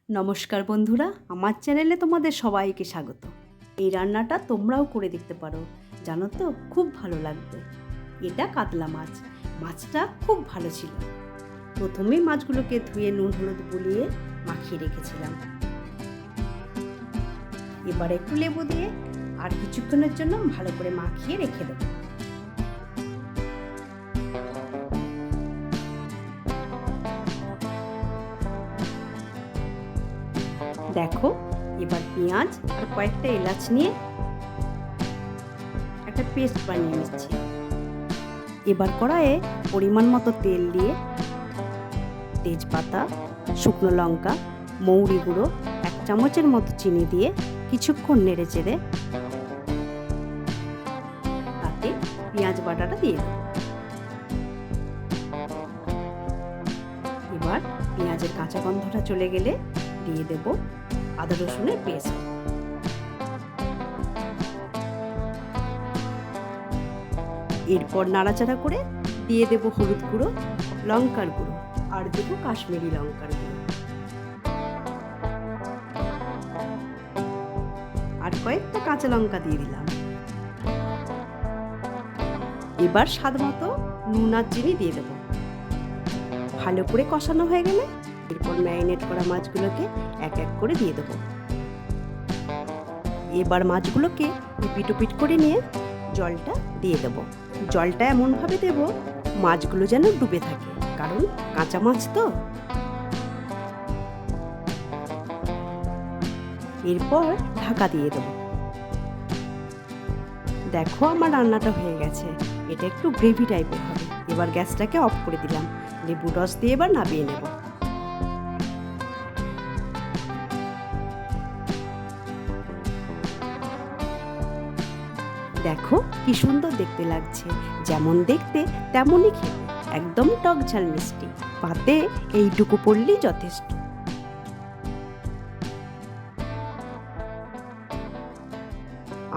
নমস্কার বন্ধুরা, আমার চ্যানেলে তোমাদের সবাইকে স্বাগত। এই রান্নাটা তোমরাও করে দেখতে পারো, জানো তো খুব ভালো লাগবে। এটা কাতলা মাছ। মাছটা খুব ভালো ছিল। প্রথমেই মাছগুলোকে ধুয়ে নুন হলুদ গুলিয়ে মাখিয়ে রেখেছিলাম। এবার একটু লেবু দিয়ে আর কিছুক্ষণের জন্য ভালো করে মাখিয়ে রেখে দেবো। দেখো, এবার পেঁয়াজ আর কয়েকটা এলাচ নিয়ে একটা পেস্ট বানিয়ে নিচ্ছি। এবার কড়াইয়ে পরিমাণ মতো তেল দিয়ে তেজপাতা, শুকনো লঙ্কা, মৌরি গুঁড়ো, 1 চামচের মতো চিনি দিয়ে কিছুক্ষণ নেড়ে চেড়ে তাতে পেঁয়াজ বাটাটা দিয়ে দেব। এবার পেঁয়াজের কাঁচা গন্ধটা চলে গেলে দিয়ে দেব আদা রসুনের পেস্ট। এরপর নাড়াচাড়া করে দিয়ে দেব হলুদ গুঁড়ো, লঙ্কার গুঁড়ো আর দেব কাশ্মীরি লঙ্কার গুঁড়ো আর কয়েকটা কাঁচা লঙ্কা দিয়ে দিলাম। এবার স্বাদ মতো নুন আর চিনি দিয়ে দেব। ভালো করে কষানো হয়ে গেলে এরপর ম্যারিনেট করা মাছগুলোকে এক এক করে দিয়ে দেব। এবার মাছগুলোকে এপিট ওপিট করে নিয়ে জলটা দিয়ে দেব। জলটা এমনভাবে দেব মাছগুলো যেন ডুবে থাকে, কারণ কাঁচা মাছ তো। এরপর ঢাকা দিয়ে দেব। দেখো, আমার রান্নাটা হয়ে গেছে। এটা একটু গ্রেভি টাইপের হবে। এবার গ্যাসটাকে অফ করে দিলাম। লেবু রস দিয়ে এবার নামিয়ে নেব। দেখো কি সুন্দর দেখতে লাগছে। যেমন দেখতে তেমনই খেতে, একদম টক ঝাল মিষ্টি। পাতে এইটুকু পড়লেই যথেষ্ট।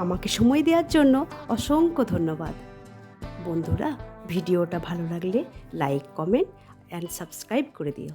আমাকে সময় দেওয়ার জন্য অসংখ্য ধন্যবাদ। বন্ধুরা, ভিডিওটা ভালো লাগলে লাইক, কমেন্ট অ্যান্ড সাবস্ক্রাইব করে দিও।